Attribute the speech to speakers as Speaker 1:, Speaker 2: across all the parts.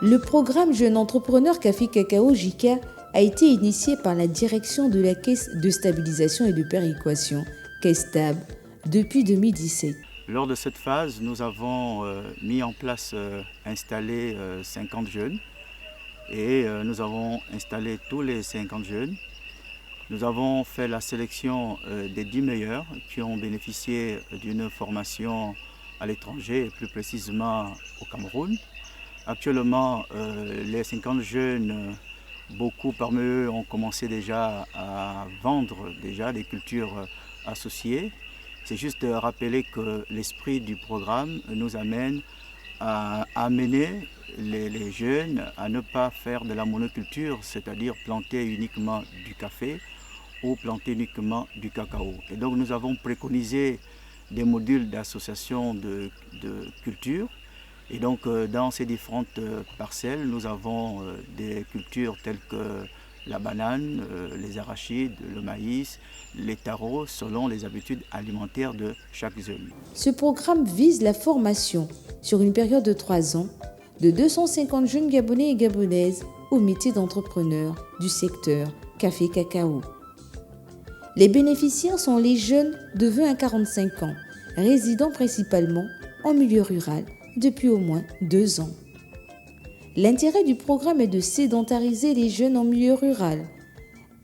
Speaker 1: Le programme Jeune Entrepreneur Café Cacao JICA a été initié par la direction de la Caisse de stabilisation et de péréquation, CAISTAB, depuis 2017.
Speaker 2: Lors de cette phase, nous avons mis en place, installé 50 jeunes et nous avons installé tous les 50 jeunes. Nous avons fait la sélection des 10 meilleurs qui ont bénéficié d'une formation à l'étranger et plus précisément au Cameroun. Actuellement, les 50 jeunes, beaucoup parmi eux ont commencé déjà à vendre déjà des cultures associées. C'est juste de rappeler que l'esprit du programme nous amène à amener les jeunes à ne pas faire de la monoculture, c'est-à-dire planter uniquement du café ou planter uniquement du cacao. Et donc nous avons préconisé des modules d'association de culture. Et donc dans ces différentes parcelles, nous avons des cultures telles que la banane, les arachides, le maïs, les taros, selon les habitudes alimentaires de chaque zone.
Speaker 1: Ce programme vise la formation sur une période de 3 ans de 250 jeunes Gabonais et Gabonaises au métier d'entrepreneur du secteur café-cacao. Les bénéficiaires sont les jeunes de 20 à 45 ans, résidant principalement en milieu rural depuis au moins 2 ans. L'intérêt du programme est de sédentariser les jeunes en milieu rural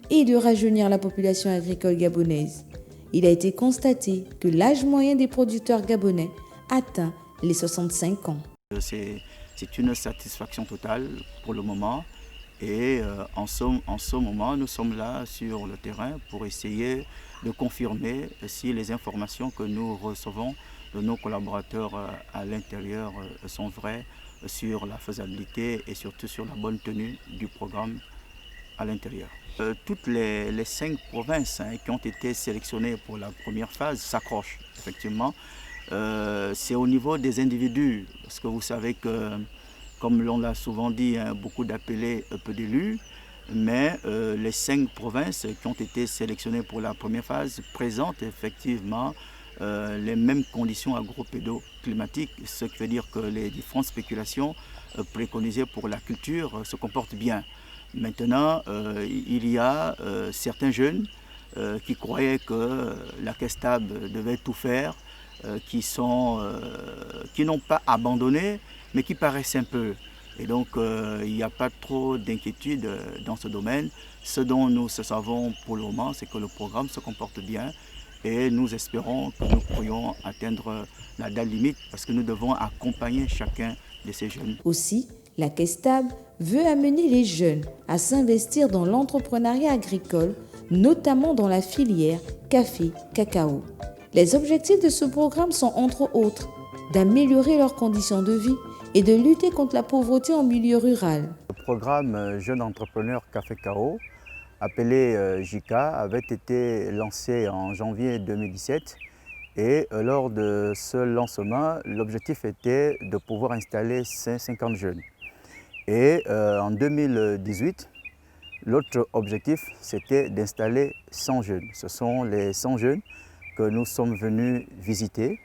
Speaker 1: et de rajeunir la population agricole gabonaise. Il a été constaté que l'âge moyen des producteurs gabonais atteint les 65 ans.
Speaker 2: C'est une satisfaction totale pour le moment et en ce moment, nous sommes là sur le terrain pour essayer de confirmer si les informations que nous recevons de nos collaborateurs à l'intérieur sont vraies sur la faisabilité et surtout sur la bonne tenue du programme à l'intérieur. Toutes les 5 provinces qui ont été sélectionnées pour la première phase s'accrochent effectivement. C'est au niveau des individus, parce que vous savez que, comme l'on l'a souvent dit, beaucoup d'appelés, peu d'élus, mais les 5 provinces qui ont été sélectionnées pour la première phase présentent effectivement les mêmes conditions agropédoclimatiques, ce qui veut dire que les différentes spéculations préconisées pour la culture se comportent bien. Maintenant, il y a certains jeunes qui croyaient que la CAISTAB devait tout faire, qui n'ont pas abandonné, mais qui paraissent un peu. Et donc, il n'y a pas trop d'inquiétude dans ce domaine. Ce dont nous savons pour le moment, c'est que le programme se comporte bien et nous espérons que nous pourrions atteindre la date limite parce que nous devons accompagner chacun de ces jeunes.
Speaker 1: Aussi, la CAISTAB veut amener les jeunes à s'investir dans l'entrepreneuriat agricole, notamment dans la filière café-cacao. Les objectifs de ce programme sont entre autres d'améliorer leurs conditions de vie et de lutter contre la pauvreté en milieu rural.
Speaker 2: Le programme Jeune Entrepreneur Café-Cacao, appelé JICA, avait été lancé en janvier 2017 et lors de ce lancement, l'objectif était de pouvoir installer 50 jeunes. Et en 2018, l'autre objectif, c'était d'installer 100 jeunes. Ce sont les 100 jeunes que nous sommes venus visiter.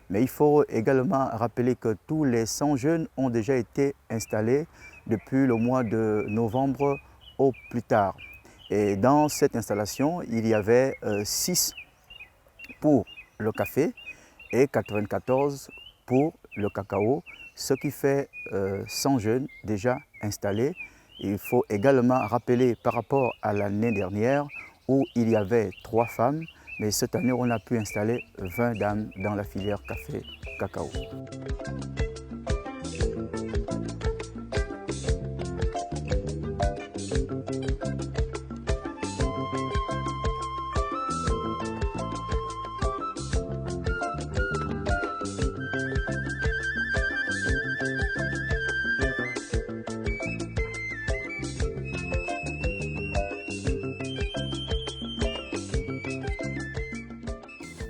Speaker 2: Mais il faut également rappeler que tous les 100 jeunes ont déjà été installés depuis le mois de novembre au plus tard. Et dans cette installation, il y avait 6 pour le café et 94 pour le cacao, ce qui fait 100 jeunes déjà installés. Il faut également rappeler par rapport à l'année dernière où il y avait 3 femmes, mais cette année on a pu installer 20 dames dans la filière café-cacao.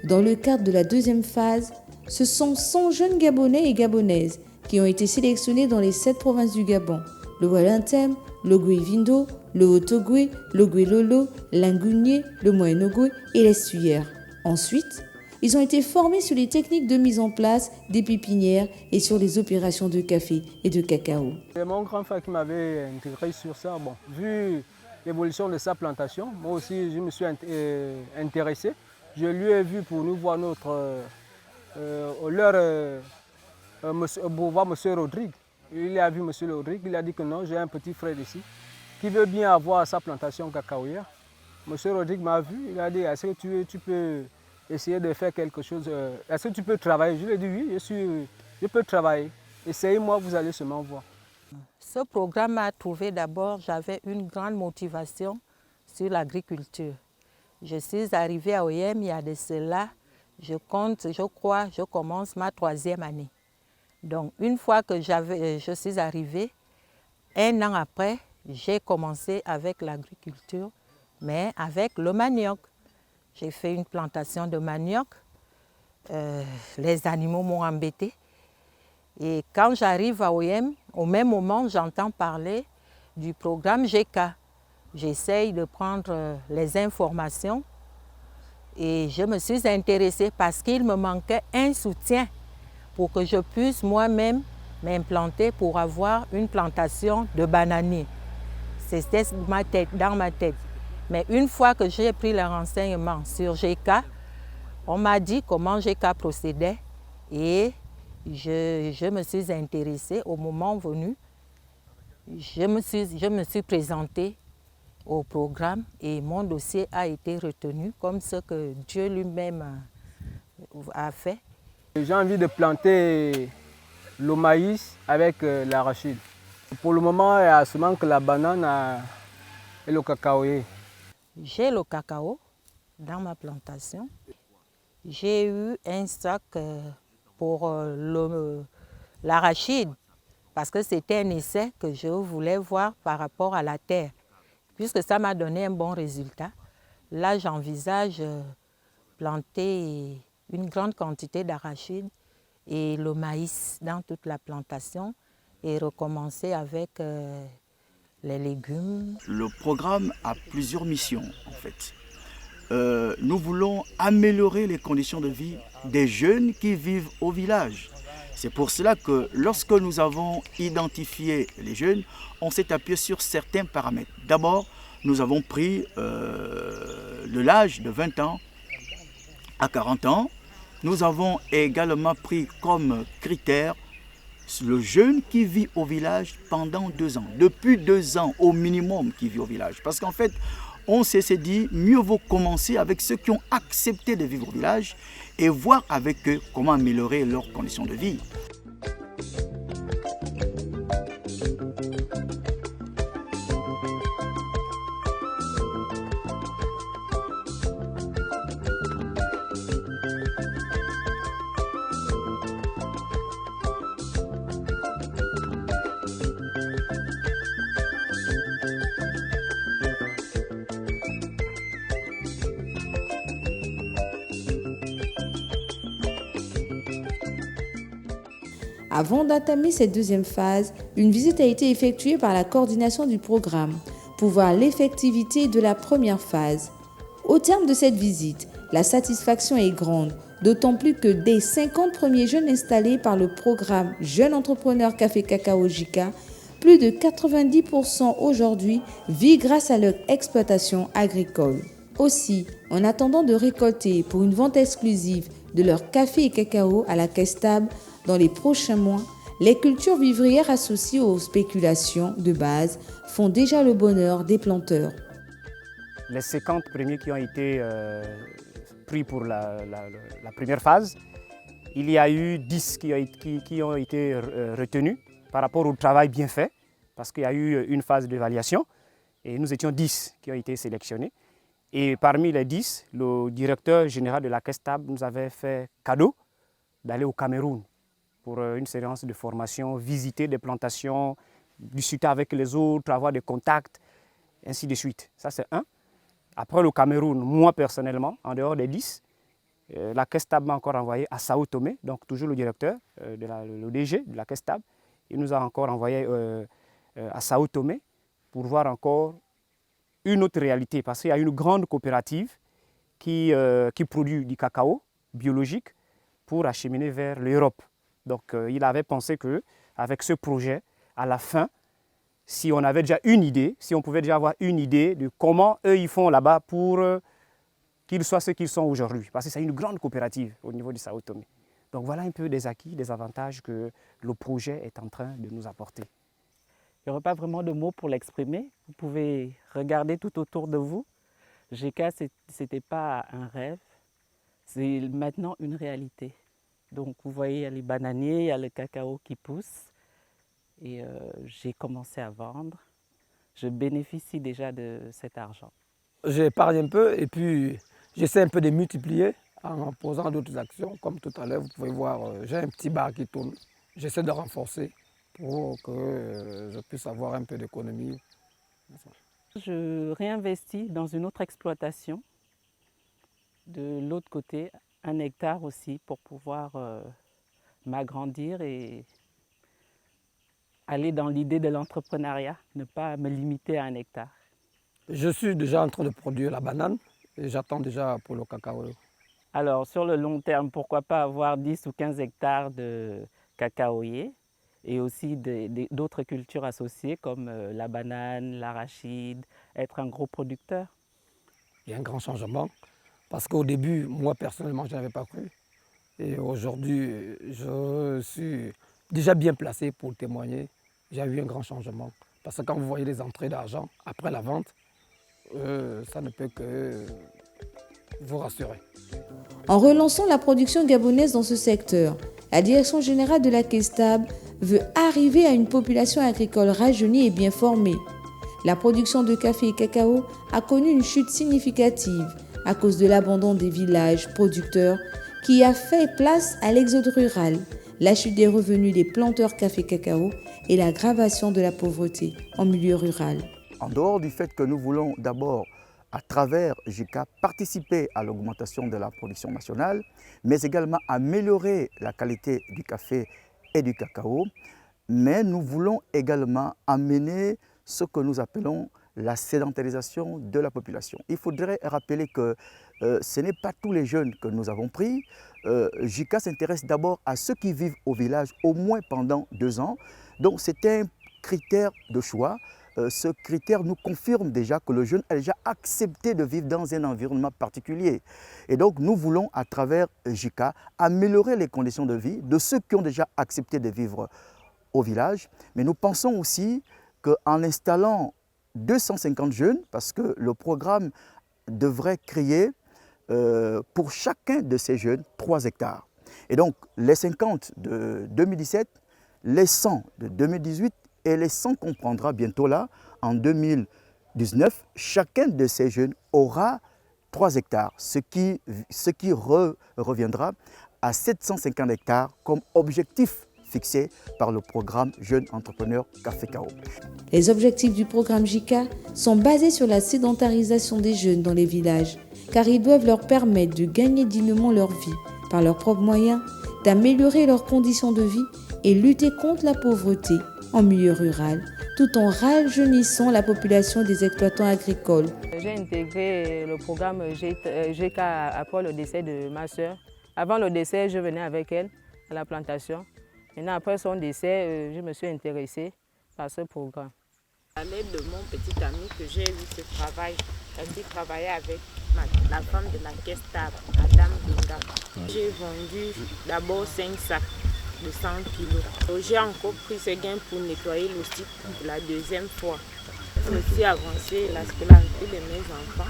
Speaker 1: Dans le cadre de la deuxième phase, ce sont 100 jeunes Gabonais et Gabonaises qui ont été sélectionnés dans les 7 provinces du Gabon, le Walantem, le Goué-Vindo, le Haut-Ogoué, le Goué-Lolo, l'Ingouné, le Moyen-Ogoué et l'Estuaire. Ensuite, ils ont été formés sur les techniques de mise en place des pépinières et sur les opérations de café et de cacao.
Speaker 3: C'est mon grand frère qui m'avait intégré sur ça. Bon, vu l'évolution de sa plantation, moi aussi je me suis intéressé. Je lui ai vu pour nous voir pour voir M. Rodrigue. Il a vu M. Rodrigue, il a dit que non, j'ai un petit frère ici qui veut bien avoir sa plantation cacaoyère. M. Rodrigue m'a vu, il a dit, est-ce que tu peux essayer de faire quelque chose, est-ce que tu peux travailler? Je lui ai dit oui, je peux travailler. Essayez-moi, vous allez seulement voir.
Speaker 4: Ce programme m'a trouvé d'abord, j'avais une grande motivation sur l'agriculture. Je suis arrivée à OIM il y a de cela, je commence ma 3e année. Donc une fois que je suis arrivée, 1 an après, j'ai commencé avec l'agriculture, mais avec le manioc. J'ai fait une plantation de manioc, les animaux m'ont embêté. Et quand j'arrive à OIM, au même moment, j'entends parler du programme GK. J'essaye de prendre les informations et je me suis intéressée parce qu'il me manquait un soutien pour que je puisse moi-même m'implanter pour avoir une plantation de bananiers. C'était dans ma tête. Mais une fois que j'ai pris les renseignements sur GK, on m'a dit comment GK procédait et je me suis intéressée. Au moment venu, je me suis présentée au programme et mon dossier a été retenu comme ce que Dieu lui-même a fait.
Speaker 3: J'ai envie de planter le maïs avec l'arachide. Pour le moment, il y a seulement que la banane et le cacaoyer.
Speaker 4: J'ai le cacao dans ma plantation. J'ai eu un sac pour l'arachide parce que c'était un essai que je voulais voir par rapport à la terre. Puisque ça m'a donné un bon résultat, là j'envisage planter une grande quantité d'arachide et le maïs dans toute la plantation et recommencer avec les légumes.
Speaker 2: Le programme a plusieurs missions en fait. Nous voulons améliorer les conditions de vie des jeunes qui vivent au village. C'est pour cela que lorsque nous avons identifié les jeunes, on s'est appuyé sur certains paramètres. D'abord, nous avons pris de l'âge de 20 ans à 40 ans. Nous avons également pris comme critère le jeune qui vit au village pendant 2 ans. Depuis 2 ans au minimum qui vit au village. Parce qu'en fait, on s'est dit, mieux vaut commencer avec ceux qui ont accepté de vivre au village et voir avec eux comment améliorer leurs conditions de vie.
Speaker 1: Avant d'entamer cette 2e phase, une visite a été effectuée par la coordination du programme pour voir l'effectivité de la première phase. Au terme de cette visite, la satisfaction est grande, d'autant plus que des 50 premiers jeunes installés par le programme Jeunes Entrepreneurs Café Cacao JK, plus de 90% aujourd'hui vivent grâce à leur exploitation agricole. Aussi, en attendant de récolter pour une vente exclusive de leur café et cacao à la Caisse Table dans les prochains mois, les cultures vivrières associées aux spéculations de base font déjà le bonheur des planteurs.
Speaker 5: Les 50 premiers qui ont été pris pour la première phase, il y a eu 10 qui ont été retenus par rapport au travail bien fait, parce qu'il y a eu une phase d'évaluation et nous étions 10 qui ont été sélectionnés. Et parmi les 10, le directeur général de la Caisse Table nous avait fait cadeau d'aller au Cameroun pour une séance de formation, visiter des plantations, discuter avec les autres, avoir des contacts, ainsi de suite. Ça, c'est un. Après le Cameroun, moi personnellement, en dehors des 10, la Caisse Table m'a encore envoyé à Sao Tomé, donc toujours le directeur, le DG de la Caisse Table. Il nous a encore envoyé à Sao Tomé pour voir encore une autre réalité, parce qu'il y a une grande coopérative qui produit du cacao biologiques pour acheminer vers l'Europe. Donc il avait pensé qu'avec ce projet, à la fin, si on avait déjà une idée, si on pouvait déjà avoir une idée de comment eux ils font là-bas pour qu'ils soient ce qu'ils sont aujourd'hui. Parce que c'est une grande coopérative au niveau du Sao Tomé. Donc voilà un peu des acquis, des avantages que le projet est en train de nous apporter.
Speaker 6: Il n'y aurait pas vraiment de mots pour l'exprimer. Vous pouvez regarder tout autour de vous. GICA, ce n'était pas un rêve, c'est maintenant une réalité. Donc vous voyez, il y a les bananiers, il y a le cacao qui pousse. Et j'ai commencé à vendre. Je bénéficie déjà de cet argent.
Speaker 3: J'épargne un peu et puis j'essaie un peu de multiplier en posant d'autres actions. Comme tout à l'heure, vous pouvez voir, j'ai un petit bar qui tourne. J'essaie de renforcer pour que je puisse avoir un peu d'économie.
Speaker 6: Je réinvestis dans une autre exploitation. De l'autre côté, 1 hectare aussi pour pouvoir m'agrandir et aller dans l'idée de l'entrepreneuriat, ne pas me limiter à 1 hectare.
Speaker 3: Je suis déjà en train de produire la banane et j'attends déjà pour le cacao.
Speaker 6: Alors sur le long terme, pourquoi pas avoir 10 ou 15 hectares de cacaoyer et aussi d'autres cultures associées comme la banane, l'arachide, être un gros producteur.
Speaker 3: Il y a un grand changement parce qu'au début, moi personnellement, je n'avais pas cru. Et aujourd'hui, je suis déjà bien placé pour témoigner. J'ai eu un grand changement. Parce que quand vous voyez les entrées d'argent après la vente, ça ne peut que vous rassurer.
Speaker 1: En relançant la production gabonaise dans ce secteur, la Direction générale de la KESTAB veut arriver à une population agricole rajeunie et bien formée. La production de café et cacao a connu une chute significative à cause de l'abandon des villages producteurs qui a fait place à l'exode rural, la chute des revenus des planteurs café-cacao et l'aggravation de la pauvreté en milieu rural.
Speaker 2: En dehors du fait que nous voulons d'abord, à travers GICA, participer à l'augmentation de la production nationale, mais également améliorer la qualité du café et du cacao, mais nous voulons également amener ce que nous appelons la sédentarisation de la population. Il faudrait rappeler que ce n'est pas tous les jeunes que nous avons pris. GICA s'intéresse d'abord à ceux qui vivent au village au moins pendant 2 ans. Donc c'est un critère de choix. Ce critère nous confirme déjà que le jeune a déjà accepté de vivre dans un environnement particulier. Et donc nous voulons à travers GICA améliorer les conditions de vie de ceux qui ont déjà accepté de vivre au village. Mais nous pensons aussi qu'en installant 250 jeunes, parce que le programme devrait créer pour chacun de ces jeunes 3 hectares. Et donc les 50 de 2017, les 100 de 2018 et les 100 qu'on prendra bientôt là, en 2019, chacun de ces jeunes aura 3 hectares, ce qui reviendra à 750 hectares comme objectif fixé par le programme Jeunes Entrepreneurs Café-Cao.
Speaker 1: Les objectifs du programme JICA sont basés sur la sédentarisation des jeunes dans les villages, car ils doivent leur permettre de gagner dignement leur vie par leurs propres moyens, d'améliorer leurs conditions de vie et lutter contre la pauvreté en milieu rural, tout en rajeunissant la population des exploitants agricoles.
Speaker 4: J'ai intégré le programme GICA après le décès de ma soeur. Avant le décès, je venais avec elle à la plantation. Maintenant, après son décès, je me suis intéressée par ce programme.
Speaker 7: À l'aide de mon petit ami que j'ai eu ce travail, c'est-à-dire travailler avec la femme de la KESTAB, Madame Binga. J'ai vendu d'abord 5 sacs de 100 kilos. J'ai encore pris ce gain pour nettoyer le site pour la 2e fois. Je me suis avancé la scolarité de mes enfants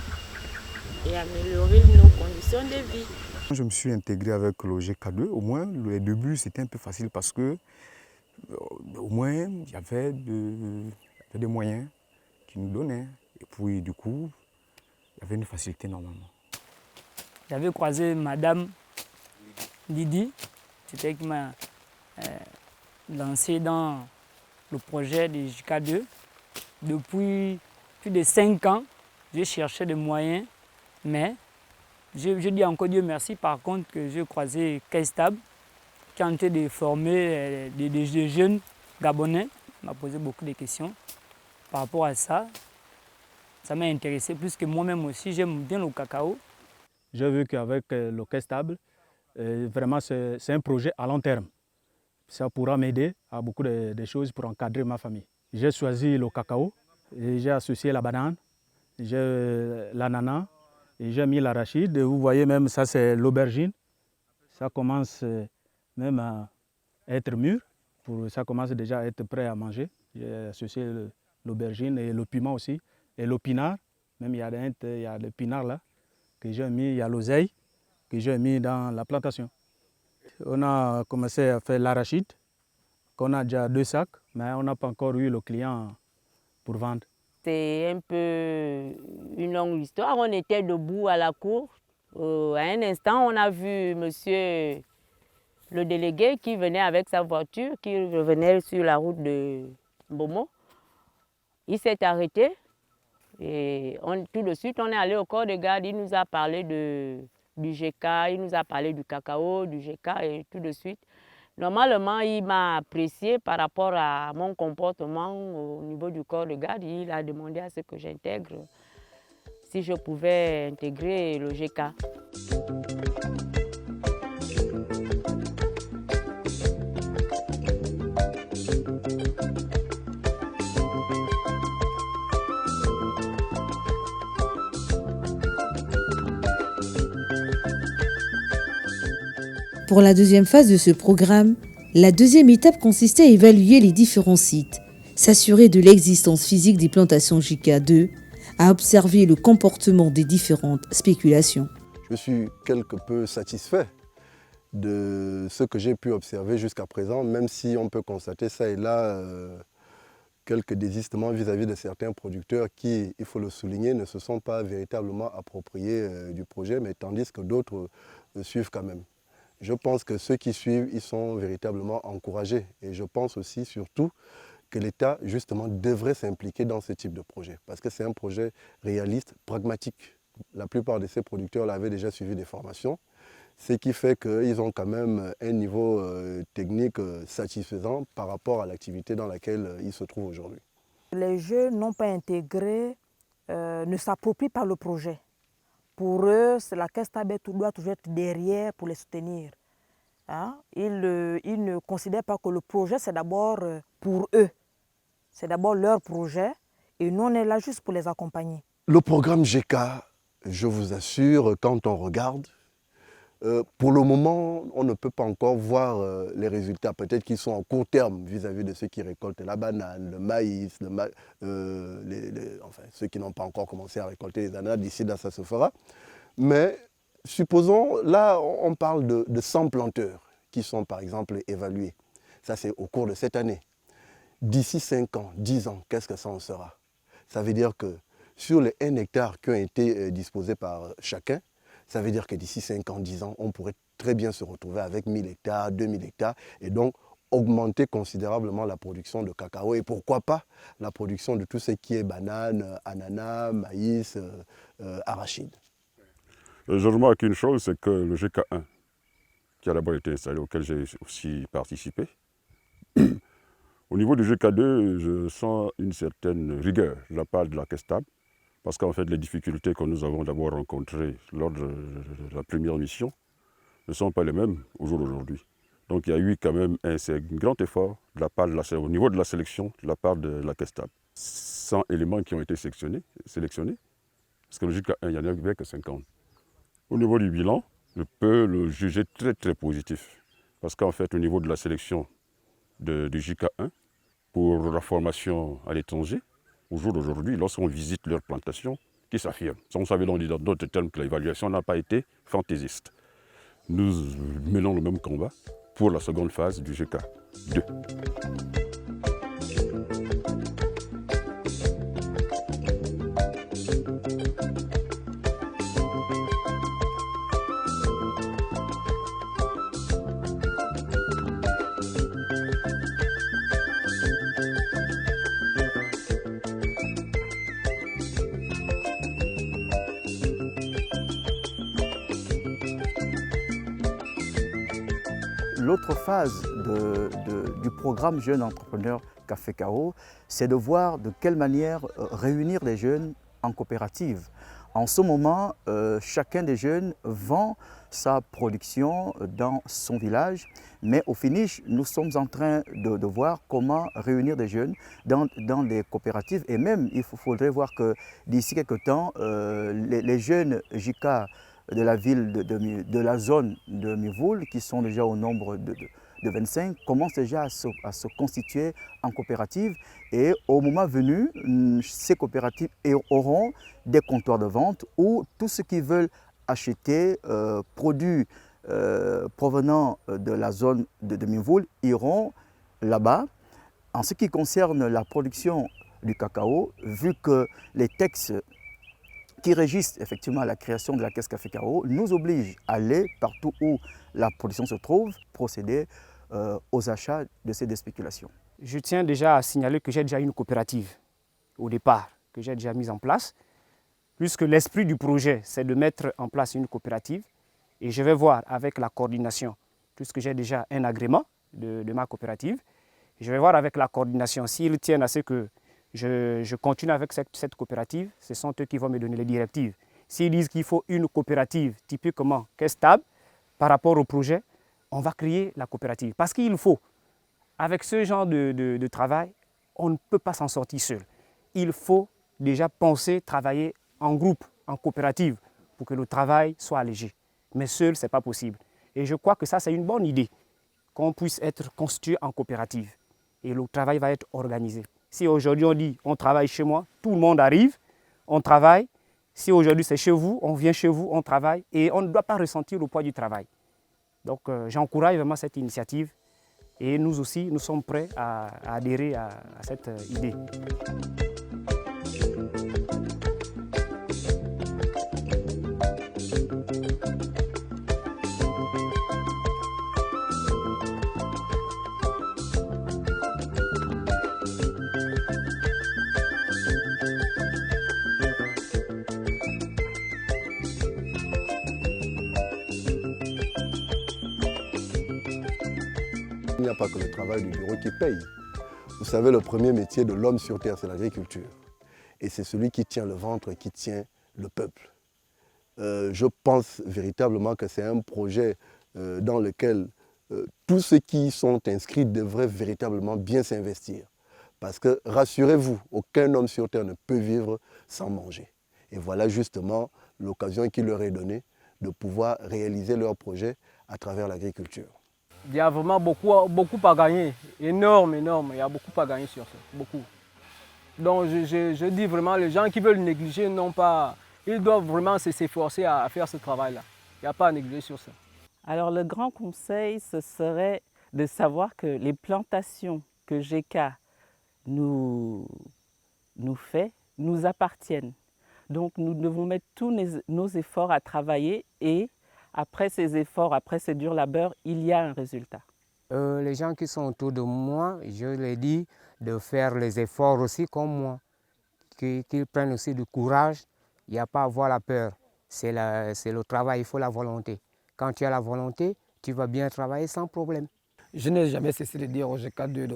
Speaker 7: et améliorer nos conditions de vie.
Speaker 8: Je me suis intégré avec le GK2, au moins les débuts c'était un peu facile parce que au moins il y avait des moyens qu'ils nous donnaient et puis du coup il y avait une facilité normalement.
Speaker 9: J'avais croisé Madame Lydie, c'était elle qui m'a lancé dans le projet de GK2. Depuis plus de 5 ans, j'ai cherché des moyens, mais je dis encore Dieu merci, par contre, que j'ai croisé KESTAB, qui est en train de former des jeunes Gabonais. Il m'a posé beaucoup de questions par rapport à ça. Ça m'a intéressé plus que moi-même aussi, j'aime bien le cacao.
Speaker 3: J'ai vu qu'avec le KESTAB, Et vraiment, c'est un projet à long terme. Ça pourra m'aider à beaucoup de choses pour encadrer ma famille. J'ai choisi le cacao, et j'ai associé la banane, j'ai l'ananas, et j'ai mis l'arachide. Vous voyez même, ça c'est l'aubergine. Ça commence même à être mûr, ça commence déjà à être prêt à manger. J'ai associé l'aubergine et le piment aussi, et l'épinard. Même il y a l'épinard là, que j'ai mis, il y a l'oseille, que j'ai mis dans la plantation. On a commencé à faire l'arachide, qu'on a déjà 2 sacs, mais on n'a pas encore eu le client pour vendre.
Speaker 10: C'est un peu une longue histoire. On était debout à la cour. À un instant, on a vu monsieur le délégué qui venait avec sa voiture, qui revenait sur la route de Mbomo. Il s'est arrêté et tout de suite, on est allé au corps de garde. Il nous a parlé du GK, il nous a parlé du cacao, du GK et tout de suite. Normalement, il m'a apprécié par rapport à mon comportement au niveau du corps de garde. Il a demandé à ce que j'intègre, si je pouvais intégrer le GK.
Speaker 1: Pour la deuxième phase de ce programme, la deuxième étape consistait à évaluer les différents sites, s'assurer de l'existence physique des plantations JK2, à observer le comportement des différentes spéculations.
Speaker 11: Je suis quelque peu satisfait de ce que j'ai pu observer jusqu'à présent, même si on peut constater ça et là quelques désistements vis-à-vis de certains producteurs qui, il faut le souligner, ne se sont pas véritablement appropriés du projet, mais tandis que d'autres suivent quand même. Je pense que ceux qui suivent, ils sont véritablement encouragés. Et je pense aussi, surtout, que l'État, justement, devrait s'impliquer dans ce type de projet. Parce que c'est un projet réaliste, pragmatique. La plupart de ces producteurs avaient déjà suivi des formations, ce qui fait qu'ils ont quand même un niveau technique satisfaisant par rapport à l'activité dans laquelle ils se trouvent aujourd'hui.
Speaker 12: Les jeunes n'ont pas intégré, ne s'approprient pas le projet. Pour eux, la Caisse Tab doit toujours être derrière pour les soutenir. Hein? Ils ne considèrent pas que le projet, c'est d'abord pour eux. C'est d'abord leur projet et nous, on est là juste pour les accompagner.
Speaker 11: Le programme GK, je vous assure, quand on regarde, pour le moment, on ne peut pas encore voir les résultats. Peut-être qu'ils sont en court terme vis-à-vis de ceux qui récoltent la banane, le maïs, enfin, ceux qui n'ont pas encore commencé à récolter les ananas. D'ici là, ça se fera. Mais supposons, là, on parle de 100 planteurs qui sont, par exemple, évalués. Ça, c'est au cours de cette année. D'ici 5 ans, 10 ans, qu'est-ce que ça en sera? Ça veut dire que sur les 1 hectare qui ont été disposés par chacun, ça veut dire que d'ici 5 ans, 10 ans, on pourrait très bien se retrouver avec 1000 hectares, 2000 hectares et donc augmenter considérablement la production de cacao et pourquoi pas la production de tout ce qui est banane, ananas, maïs, arachide.
Speaker 13: Je remarque une chose, c'est que le GK1, qui a d'abord été installé, auquel j'ai aussi participé, au niveau du GK2, je sens une certaine rigueur de la part de la Caisse Tab. Parce qu'en fait, les difficultés que nous avons d'abord rencontrées lors de la première mission ne sont pas les mêmes au jour d'aujourd'hui. Donc il y a eu quand même un grand effort de la part au niveau de la sélection de la part de la Caisse Tab. 100 éléments qui ont été sélectionnés, parce que le GK1, il n'y en avait que 50. Au niveau du bilan, je peux le juger très très positif. Parce qu'en fait, au niveau de la sélection du GK1, pour la formation à l'étranger, au jour d'aujourd'hui, lorsqu'on visite leur plantation, qui s'affirme. On savait dans d'autres termes que l'évaluation n'a pas été fantaisiste. Nous menons le même combat pour la seconde phase du GK2.
Speaker 14: L'autre phase du programme Jeunes Entrepreneurs Café Cao, c'est de voir de quelle manière réunir les jeunes en coopérative. En ce moment, chacun des jeunes vend sa production dans son village, mais au finish, nous sommes en train de voir comment réunir des jeunes dans des coopératives, et même il faudrait voir que d'ici quelques temps, les jeunes JK de la ville, de la zone de Mivoul, qui sont déjà au nombre de 25, commencent déjà à se constituer en coopérative, et au moment venu, ces coopératives auront des comptoirs de vente où tous ceux qui veulent acheter produits provenant de la zone de Mivoul iront là-bas. En ce qui concerne la production du cacao, vu que les textes qui régissent effectivement la création de la caisse café cacao nous obligent à aller partout où la production se trouve, procéder aux achats de ces spéculations.
Speaker 5: Je tiens déjà à signaler que j'ai déjà une coopérative au départ, que j'ai déjà mise en place, puisque l'esprit du projet, c'est de mettre en place une coopérative, et je vais voir avec la coordination, puisque j'ai déjà un agrément de ma coopérative, je vais voir avec la coordination s'ils tiennent à ce que je continue avec cette coopérative, ce sont eux qui vont me donner les directives. S'ils disent qu'il faut une coopérative typiquement qui est stable par rapport au projet, on va créer la coopérative. Parce qu'il faut, avec ce genre de travail, on ne peut pas s'en sortir seul. Il faut déjà penser, travailler en groupe, en coopérative, pour que le travail soit allégé. Mais seul, ce n'est pas possible. Et je crois que ça, c'est une bonne idée, qu'on puisse être constitué en coopérative. Et le travail va être organisé. Si aujourd'hui on dit on travaille chez moi, tout le monde arrive, on travaille. Si aujourd'hui c'est chez vous, on vient chez vous, on travaille. Et on ne doit pas ressentir le poids du travail. Donc j'encourage vraiment cette initiative. Et nous aussi, nous sommes prêts à adhérer à cette idée.
Speaker 11: Il n'y a pas que le travail du bureau qui paye. Vous savez, le premier métier de l'homme sur terre, c'est l'agriculture. Et c'est celui qui tient le ventre, qui tient le peuple. Je pense véritablement que c'est un projet dans lequel tous ceux qui sont inscrits devraient véritablement bien s'investir. Parce que, rassurez-vous, aucun homme sur terre ne peut vivre sans manger. Et voilà justement l'occasion qui leur est donnée de pouvoir réaliser leur projet à travers l'agriculture.
Speaker 3: Il y a vraiment beaucoup à gagner, énorme, il y a beaucoup à gagner sur ça, beaucoup. Donc je dis vraiment, les gens qui veulent négliger, ils doivent vraiment s'efforcer à faire ce travail-là. Il n'y a pas à négliger sur ça.
Speaker 6: Alors le grand conseil, ce serait de savoir que les plantations que GK nous fait, nous appartiennent. Donc nous devons mettre tous nos efforts à travailler et après ces efforts, après ce dur labeur, il y a un résultat.
Speaker 15: Les gens qui sont autour de moi, je leur dis de faire les efforts aussi comme moi, qu'ils prennent aussi du courage. Il n'y a pas à avoir la peur, c'est le travail, il faut la volonté. Quand tu as la volonté, tu vas bien travailler sans problème.
Speaker 16: Je n'ai jamais cessé de dire au GK2 de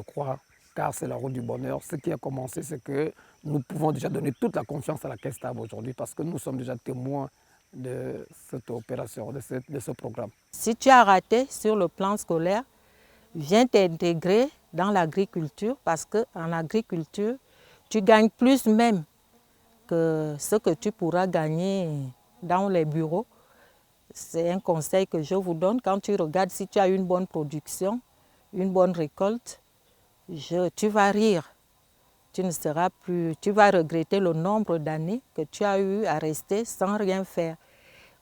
Speaker 16: croire, car c'est la route du bonheur. Ce qui a commencé, c'est que nous pouvons déjà donner toute la confiance à la Caisse Stable aujourd'hui parce que nous sommes déjà témoins de cette opération, de ce programme.
Speaker 4: Si tu as raté sur le plan scolaire, viens t'intégrer dans l'agriculture parce qu'en agriculture, tu gagnes plus même que ce que tu pourras gagner dans les bureaux. C'est un conseil que je vous donne. Quand tu regardes si tu as une bonne production, une bonne récolte, tu vas rire. Tu vas regretter le nombre d'années que tu as eu à rester sans rien faire.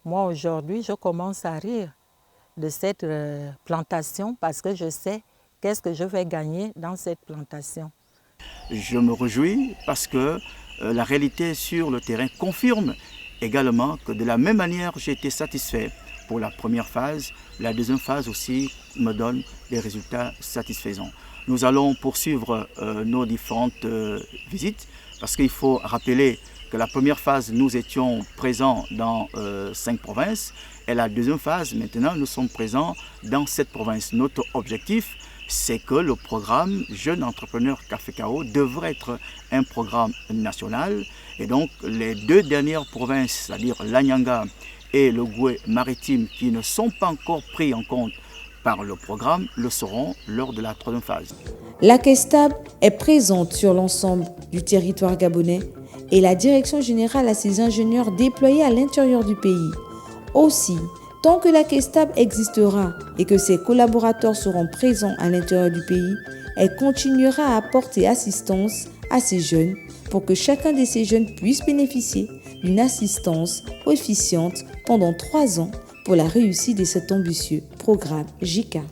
Speaker 4: Moi, aujourd'hui, je commence à rire de cette plantation parce que je sais qu'est-ce que je vais gagner dans cette plantation.
Speaker 2: Je me réjouis parce que la réalité sur le terrain confirme également que de la même manière, j'ai été satisfait pour la première phase. La deuxième phase aussi me donne des résultats satisfaisants. Nous allons poursuivre nos différentes visites parce qu'il faut rappeler que la première phase, nous étions présents dans 5 provinces et la deuxième phase, maintenant, nous sommes présents dans 7 provinces. Notre objectif, c'est que le programme Jeunes Entrepreneurs Café Cao devrait être un programme national. Et donc les deux dernières provinces, c'est-à-dire l'Anyanga et le Goué maritime, qui ne sont pas encore pris en compte par le programme, le seront lors de la troisième phase.
Speaker 1: La KESTAB est présente sur l'ensemble du territoire gabonais et la direction générale a ses ingénieurs déployés à l'intérieur du pays. Aussi, tant que la KESTAB existera et que ses collaborateurs seront présents à l'intérieur du pays, elle continuera à apporter assistance à ces jeunes pour que chacun de ces jeunes puisse bénéficier d'une assistance efficiente pendant 3 ans pour la réussite de cet ambitieux programme JICA.